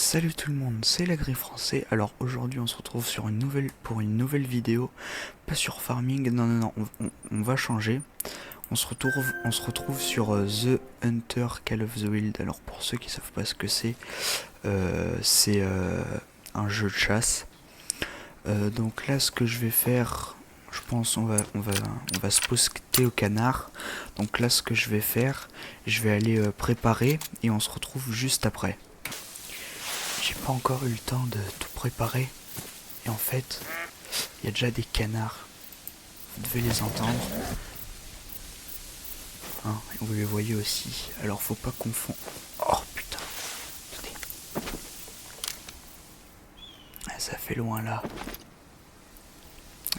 Salut tout le monde, c'est l'Agri français. Alors aujourd'hui on se retrouve pour une nouvelle vidéo, pas sur farming, non, on va changer. On se retrouve sur The Hunter Call of the Wild. Alors pour ceux qui savent pas ce que c'est un jeu de chasse. Donc là ce que je vais faire, je pense on va se poster au canard. Donc là ce que je vais faire, je vais aller préparer et on se retrouve juste après. J'ai pas encore eu le temps de tout préparer. Et en fait, il y a déjà des canards. Vous devez les entendre. Hein, et vous les voyez aussi. Alors faut pas confondre. Oh putain. Attendez. Ah, ça fait loin là.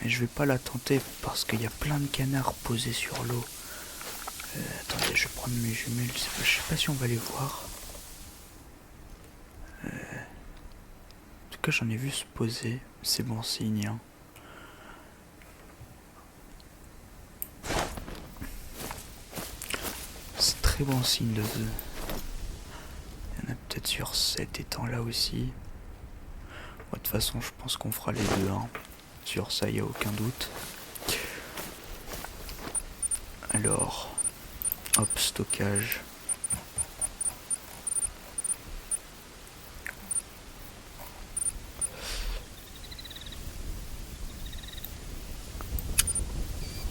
Et je vais pas la tenter parce qu'il y a plein de canards posés sur l'eau. Attendez, je vais prendre mes jumelles. Je sais pas si on va les voir. En tout cas, j'en ai vu se poser. C'est bon signe. Hein. C'est très bon signe de deux. Il y en a peut-être sur cet étang là aussi. De toute façon, je pense qu'on fera les deux. Hein. Sur ça, il n'y a aucun doute. Alors, hop, stockage.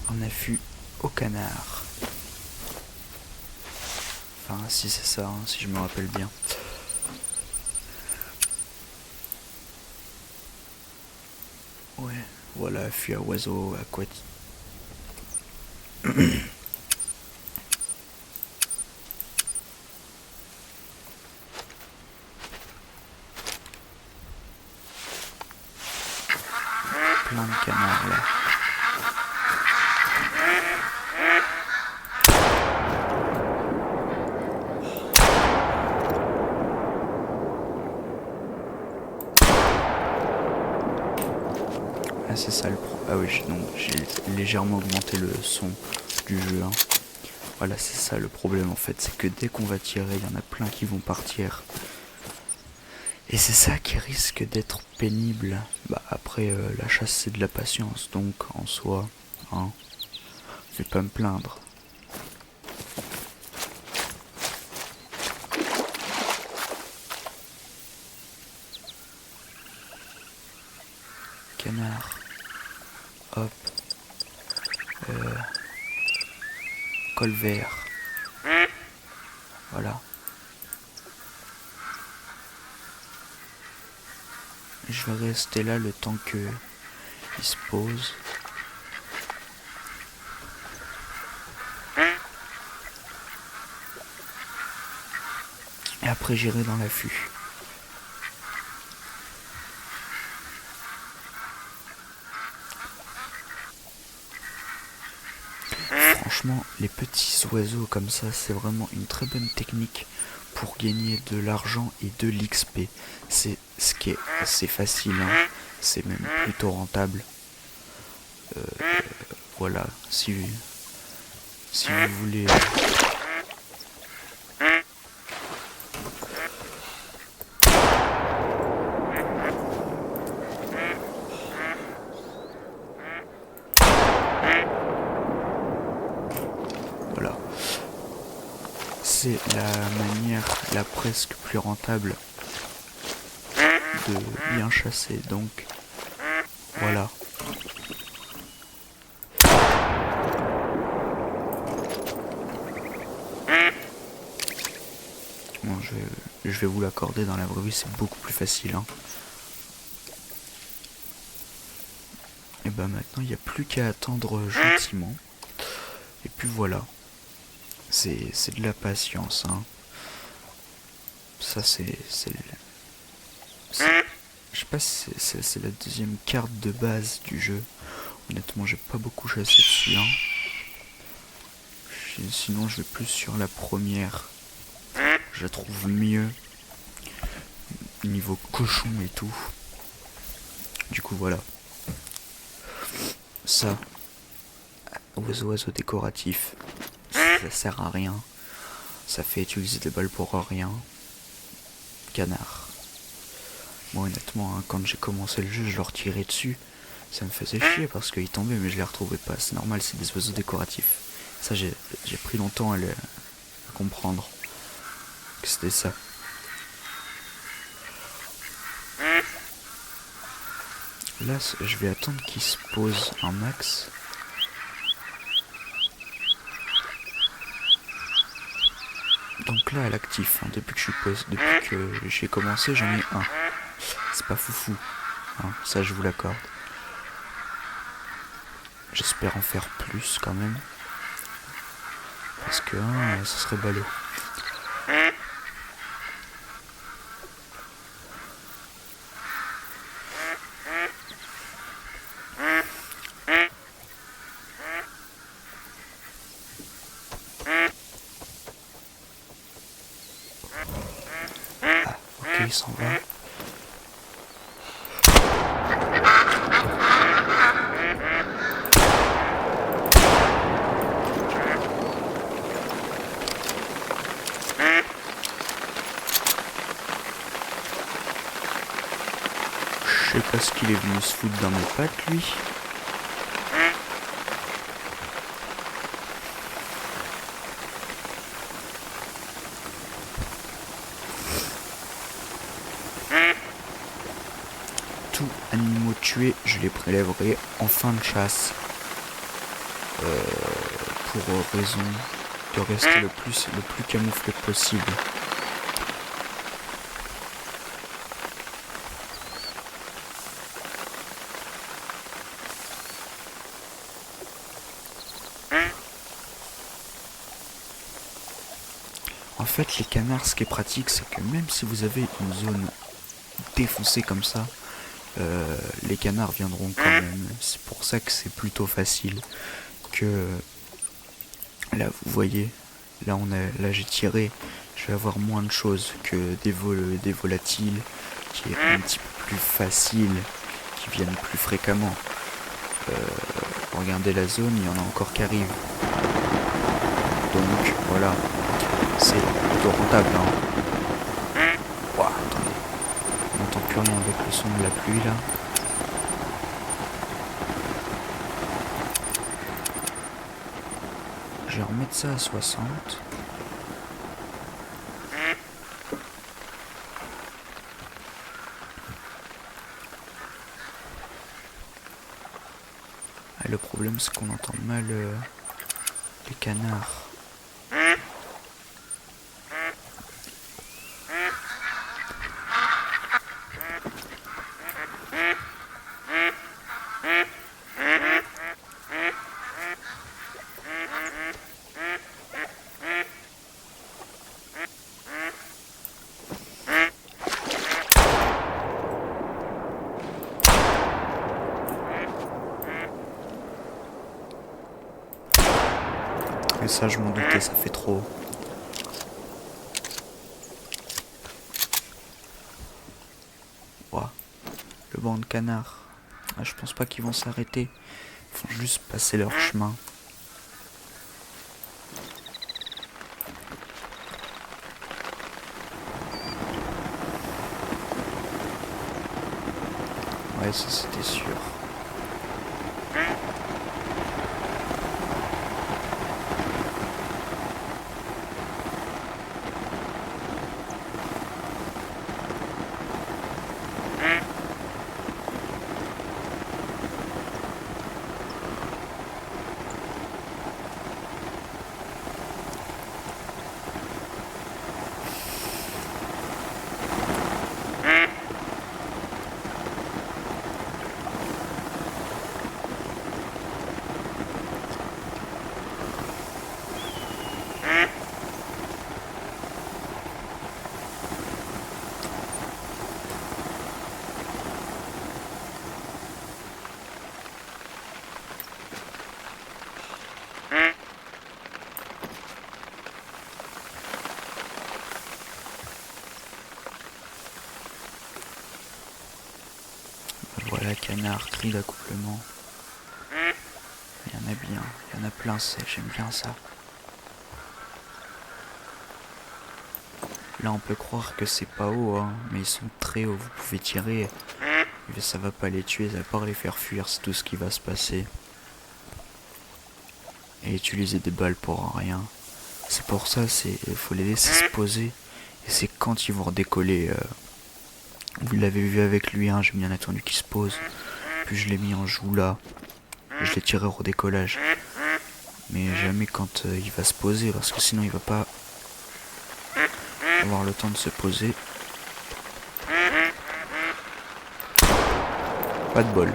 Un affût au canard. Enfin, si c'est ça, hein, si je me rappelle bien. Ouais, voilà, affût à oiseaux aquatiques. Plein de canards là. Ah c'est ça le pro. Ah oui, j'ai légèrement augmenté le son du jeu. Hein. Voilà, c'est ça le problème en fait, c'est que dès qu'on va tirer, il y en a plein qui vont partir. Et c'est ça qui risque d'être pénible. Bah après, la chasse c'est de la patience, donc en soi, hein, je vais pas me plaindre. Canard. Hop. Colvert. Voilà. Je vais rester là le temps que il se pose. Et après j'irai dans l'affût. Franchement, les petits oiseaux comme ça, c'est vraiment une très bonne technique pour gagner de l'argent et de l'XP. C'est facile, hein. C'est même plutôt rentable. Voilà, si vous voulez. Voilà. C'est la manière la presque plus rentable de bien chasser, donc voilà. Bon, je vais vous l'accorder, dans la vraie vie c'est beaucoup plus facile. Hein. Et bah maintenant il n'y a plus qu'à attendre gentiment. Et puis voilà. C'est de la patience. Hein. Ça je sais pas si c'est la deuxième carte de base du jeu. Honnêtement, j'ai pas beaucoup chassé dessus. Hein. Sinon, je vais plus sur la première. Je la trouve mieux. Niveau cochon et tout. Du coup, voilà. Ça, oiseau décoratif. Ça sert à rien. Ça fait utiliser des balles pour rien. Canard. Moi honnêtement, hein, quand j'ai commencé le jeu, je leur tirais dessus. Ça me faisait chier parce qu'ils tombaient, mais je les retrouvais pas. C'est normal, c'est des oiseaux décoratifs. Ça, j'ai pris longtemps à comprendre que c'était ça. Là, je vais attendre qu'il se pose un max. Donc là, à l'actif, hein, depuis que j'ai commencé, j'en ai un. C'est pas foufou, hein, ça je vous l'accorde. J'espère en faire plus quand même. Parce que ça serait ballot. Ah, ok, il s'en va. Je sais pas ce qu'il est venu se foutre dans mes pattes, lui. Tous animaux tués, je les prélèverai en fin de chasse. Pour raison de rester le plus camouflé possible. En fait, les canards, ce qui est pratique, c'est que même si vous avez une zone défoncée comme ça, les canards viendront quand même. C'est pour ça que c'est plutôt facile. Que là, vous voyez, là j'ai tiré. Je vais avoir moins de choses que des volatiles, qui est un petit peu plus facile, qui viennent plus fréquemment. Regardez la zone, il y en a encore qui arrivent. Donc voilà, c'est plutôt rentable. Wow, attendez, on n'entend plus rien avec le son de la pluie là. Je vais remettre ça à 60. Ah, le problème c'est qu'on entend mal les canards. Et ça je m'en doutais, ça fait trop. Wow. Le banc de canards. Ah, je pense pas qu'ils vont s'arrêter. Ils vont juste passer leur chemin. Ouais, ça c'était sûr. Voilà, canard, cri d'accouplement. Il y en a bien, il y en a plein, j'aime bien ça. Là on peut croire que c'est pas haut, hein, mais ils sont très hauts, vous pouvez tirer, mais ça va pas les tuer, ça va pas les faire fuir, c'est tout ce qui va se passer. Et utiliser des balles pour rien. C'est pour ça, faut les laisser se poser, et c'est quand ils vont redécoller. Vous l'avez vu avec lui, hein, j'ai bien attendu qu'il se pose, puis je l'ai mis en joue là, et je l'ai tiré au redécollage. Mais jamais quand il va se poser, parce que sinon il va pas avoir le temps de se poser. Pas de bol.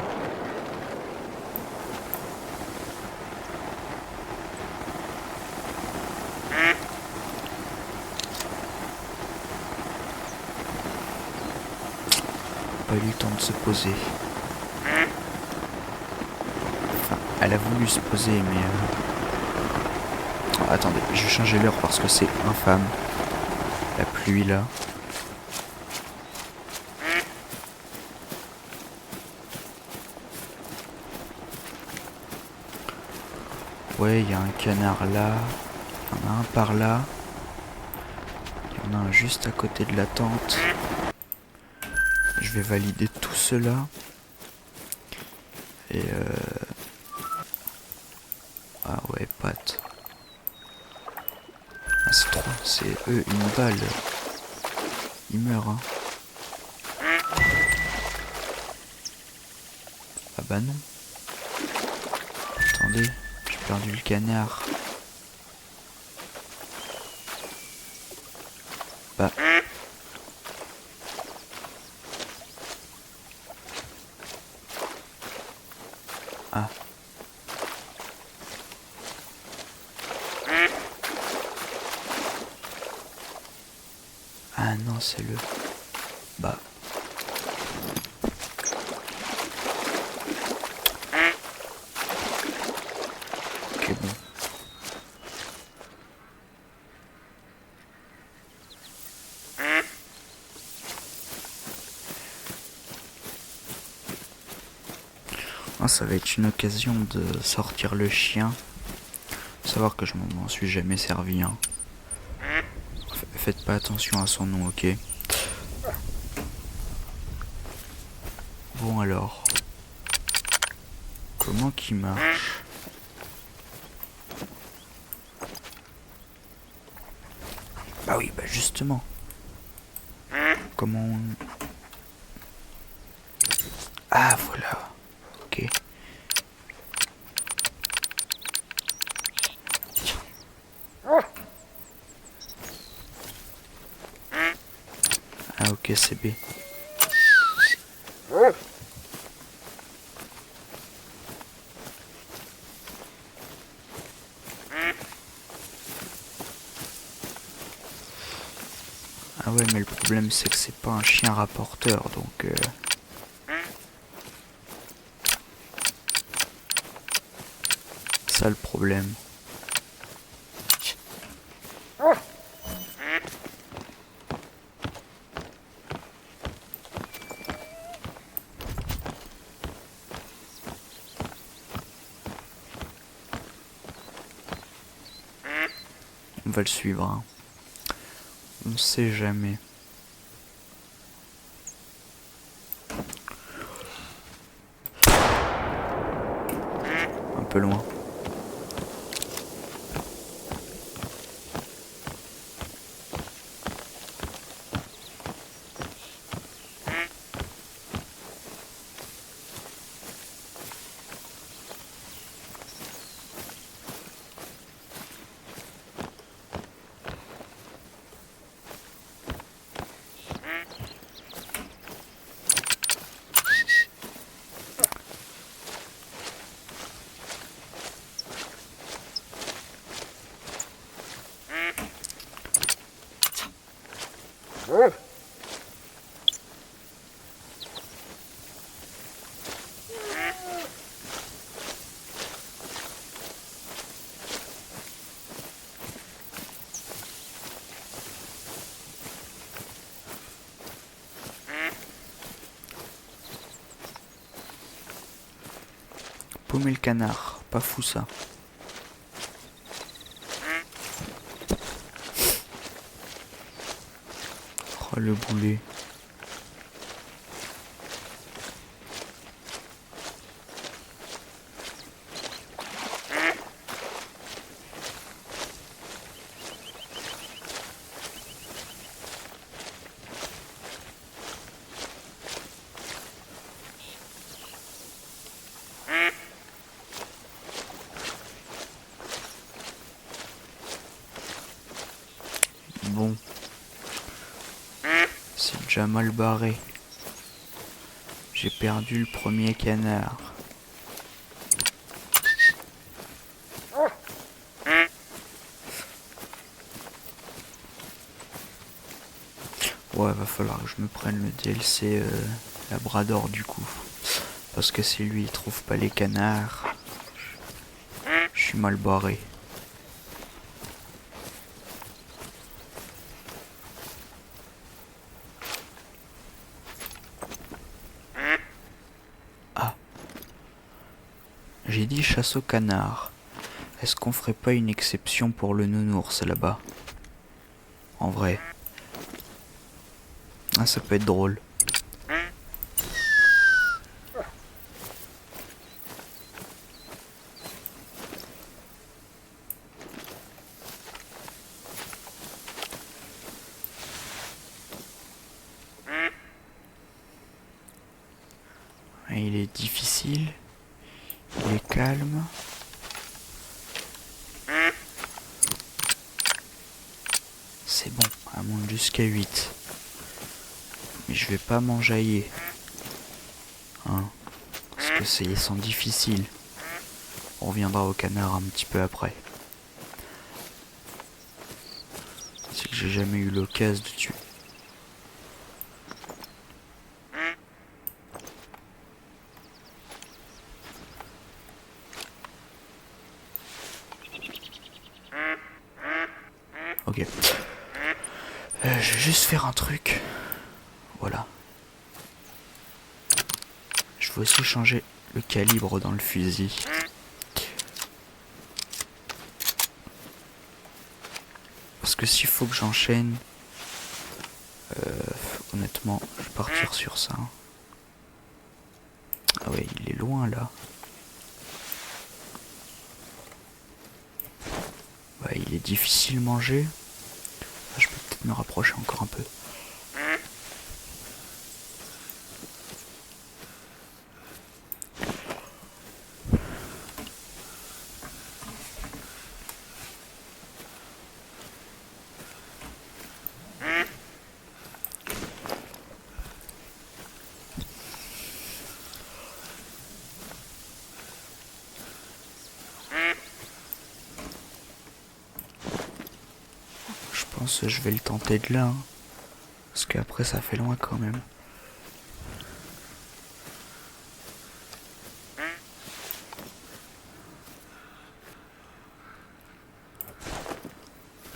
Pas eu le temps de se poser. Enfin, elle a voulu se poser, mais... Oh, attendez, je vais changer l'heure parce que c'est infâme. La pluie là. Ouais, il y a un canard là. Il y en a un par là. Il y en a un juste à côté de la tente. Je vais valider tout cela. Et ah ouais, patte. Ah, c'est trop. C'est eux, une balle. Ils meurent, hein. Ah bah non. Attendez, j'ai perdu le canard. Bah. Ah. Ah non, c'est le... Bah. Ok, bon. Ah, ça va être une occasion de sortir le chien. Faut savoir que je m'en suis jamais servi, hein. Faites pas attention à son nom, ok? Bon alors. Comment qu'il marche? Bah oui, bah justement. Comment on... Ah voilà. Ok. Ah ok, c'est B. Ah ouais, mais le problème c'est que c'est pas un chien rapporteur, donc... Ça le problème. On va le suivre, hein. On sait jamais. Un peu loin. Paumer le canard, pas fou ça. Oh, le boulet. Bon, c'est déjà mal barré. J'ai perdu le premier canard. Ouais, va falloir que je me prenne le DLC Labrador du coup. Parce que si lui il trouve pas les canards, je suis mal barré. Ah, j'ai dit chasse au canard. Est-ce qu'on ferait pas une exception pour le nounours là-bas? En vrai. Ah, ça peut être drôle. Il est difficile. Il est calme. C'est bon, elle monte jusqu'à 8. Mais je vais pas m'enjailler. Hein, parce que ils sont difficiles. On reviendra au canard un petit peu après. C'est que j'ai jamais eu l'occasion de tuer. Ok. Je vais juste faire un truc. Voilà. Je vais aussi changer le calibre dans le fusil. Parce que s'il faut que j'enchaîne, honnêtement, je vais partir sur ça. Ah ouais, il est loin là. Ouais, il est difficile à manger. Je peux peut-être me rapprocher encore un peu. Je pense que je vais le tenter de là. Hein, parce qu'après ça fait loin quand même.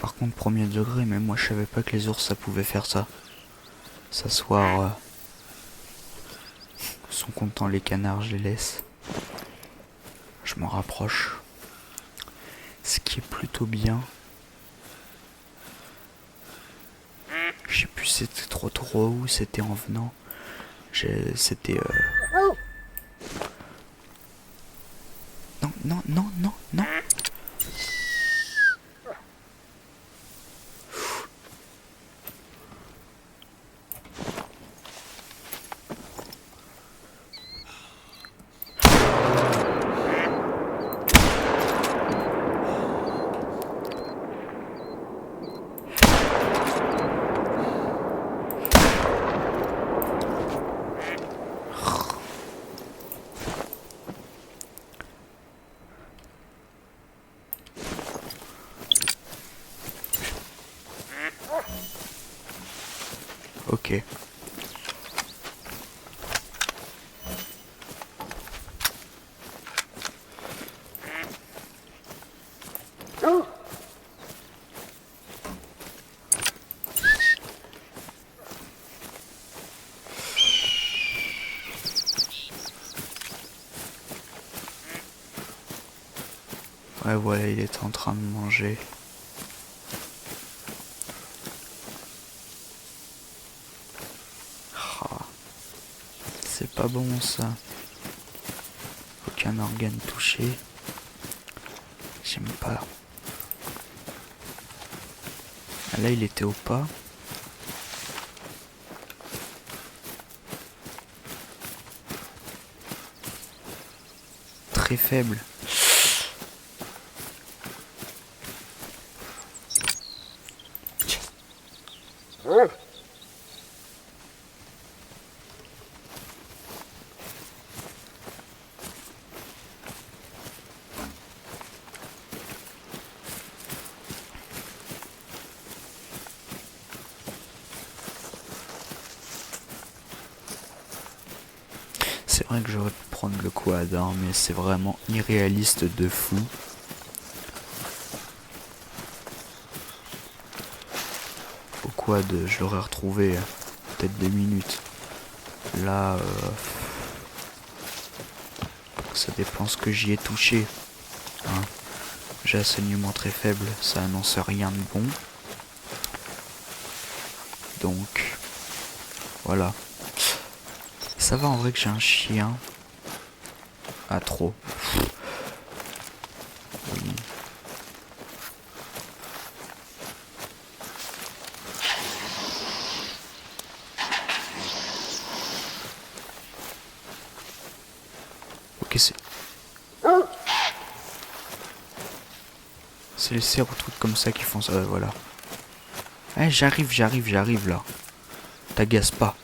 Par contre, premier degré, même moi je savais pas que les ours ça pouvait faire ça. S'asseoir. Sont contents les canards, je les laisse. Je m'en rapproche. Ce qui est plutôt bien. Je sais plus si c'était trop ou c'était en venant. C'était Non, non, non, non, non. Ok. Ouais, voilà, il est en train de manger. c'est pas bon ça. Aucun organe touché. J'aime pas. Ah, là il était au pas. Très faible. C'est vrai que j'aurais pu prendre le quad, hein, mais c'est vraiment irréaliste de fou. Au quad, je l'aurais retrouvé peut-être 2 minutes. Là, ça dépend ce que j'y ai touché. Hein. J'ai un saignement très faible, ça annonce rien de bon. Donc, voilà. Ça va en vrai que j'ai un chien. Ah, trop. Oui. Ok, c'est les cerfs ou trucs comme ça qui font ça, voilà. Eh, j'arrive là. T'agace pas.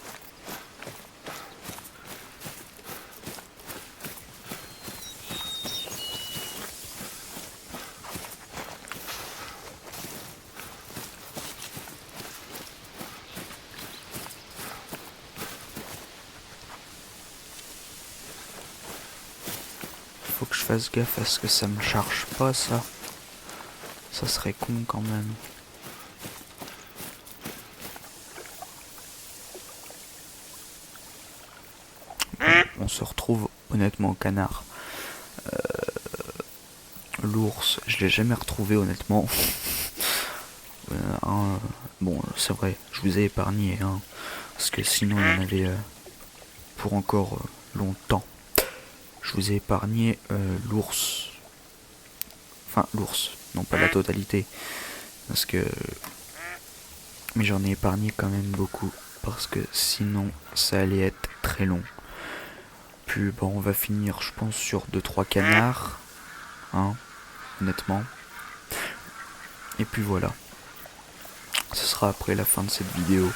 Faut que je fasse gaffe à ce que ça me charge pas, ça. Ça serait con quand même. On se retrouve honnêtement au canard. L'ours, je l'ai jamais retrouvé honnêtement. Bon, c'est vrai, je vous ai épargné, hein, parce que sinon il y en avait pour encore longtemps. Je vous ai épargné l'ours. Enfin, l'ours, non pas la totalité. Parce que... Mais j'en ai épargné quand même beaucoup. Parce que sinon, ça allait être très long. Puis bon, on va finir, je pense, sur 2-3 canards. Hein, honnêtement. Et puis voilà. Ce sera après la fin de cette vidéo.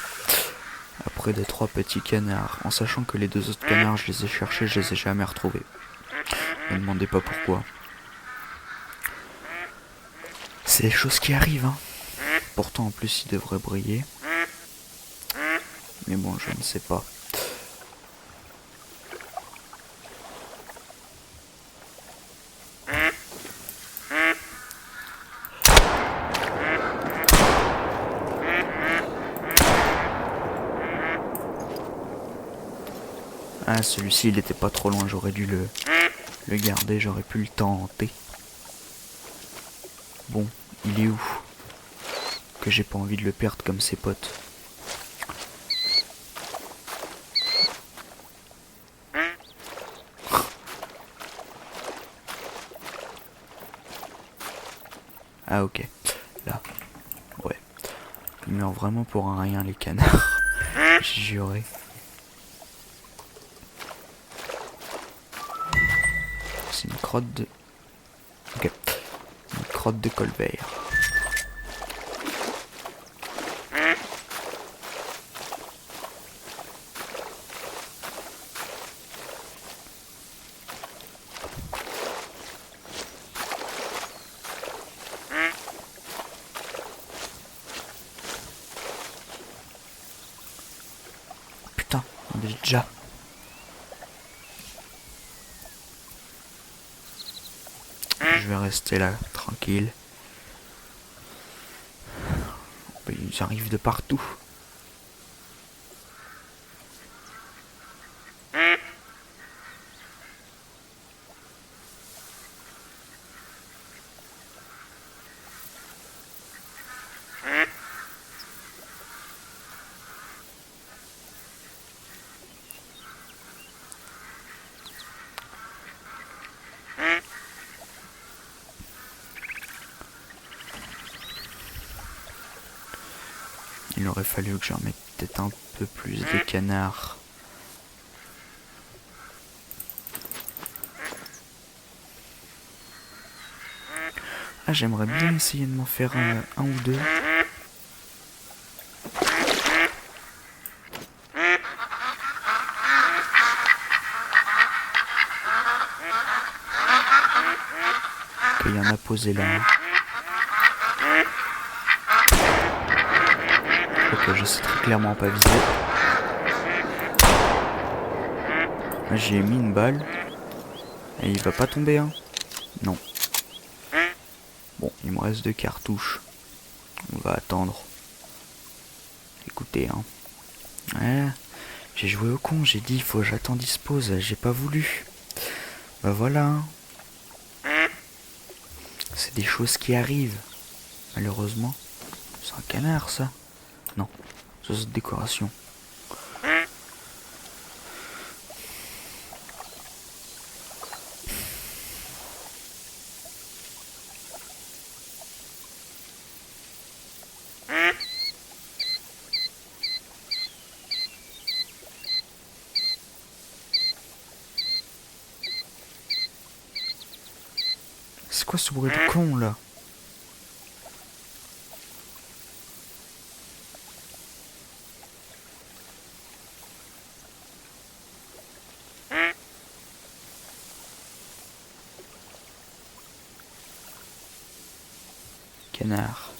Après 2-3 petits canards. En sachant que les 2 autres canards, je les ai cherchés, je les ai jamais retrouvés. Ne me demandez pas pourquoi. C'est des choses qui arrivent, hein. Pourtant, en plus, il devrait briller. Mais bon, je ne sais pas. Ah, celui-ci, il était pas trop loin. J'aurais dû le garder. J'aurais pu le tenter. Bon, il est où? Que j'ai pas envie de le perdre comme ses potes. Ah, ok. Là. Ouais. Ils meurent vraiment pour un rien, les canards. J'ai juré. C'est une crotte de... Ok. Une crotte de colbert. Putain, on est déjà... Je vais rester là, tranquille. Ils arrivent de partout. Il aurait fallu que j'en mette peut-être un peu plus de canards. Ah, j'aimerais bien essayer de m'en faire un ou deux. Ok, il y en a posé là. Ok, je sais très clairement pas viser. J'y ai mis une balle. Et il va pas tomber, hein? Non. Bon, il me reste 2 cartouches. On va attendre. Écoutez, hein. Ouais, j'ai joué au con, j'ai dit il faut que j'attende dispose, j'ai pas voulu. Bah voilà, hein. C'est des choses qui arrivent. Malheureusement. C'est un canard, ça? Non, c'est cette décoration. C'est quoi ce bruit de con, là? Canard.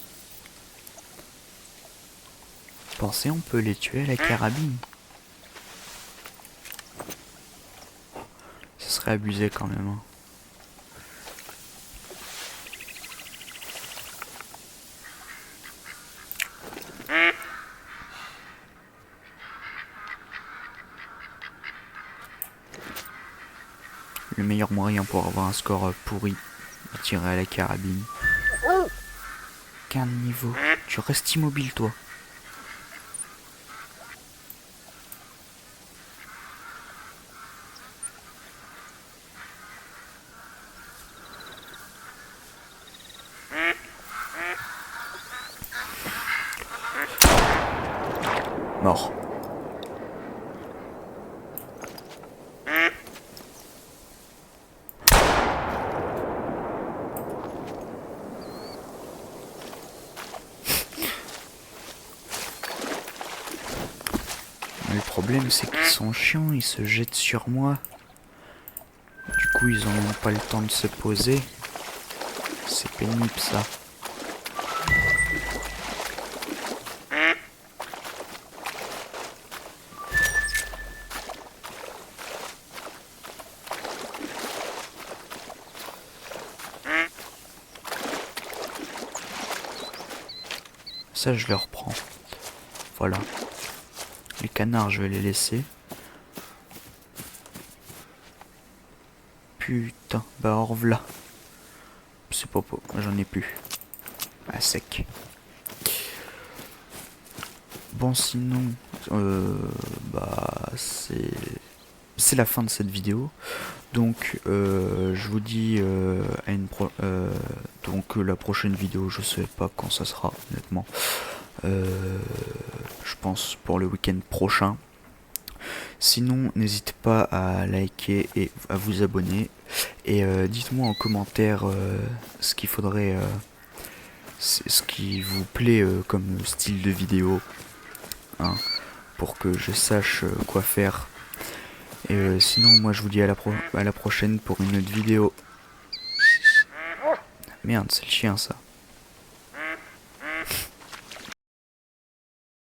Pensez, on peut les tuer à la carabine. Ce serait abusé quand même, hein. Le meilleur moyen pour avoir un score pourri, tirer à la carabine. Qu'un niveau. Tu restes immobile, toi. Mort. Le problème, c'est qu'ils sont chiants, ils se jettent sur moi. Du coup, ils ont même pas le temps de se poser. C'est pénible, ça. Ça, je le reprends. Voilà. Les canards, je vais les laisser. Putain, bah au revoir. C'est pas beau, j'en ai plus. À sec. Bon, sinon, bah c'est la fin de cette vidéo. Donc, je vous dis à une donc la prochaine vidéo, je sais pas quand ça sera, honnêtement. Je pense pour le week-end prochain. Sinon, n'hésitez pas à liker et à vous abonner. Et dites-moi en commentaire ce qu'il faudrait, ce qui vous plaît comme style de vidéo, hein, pour que je sache quoi faire. Et sinon, moi je vous dis à la prochaine pour une autre vidéo. Merde, c'est le chien ça.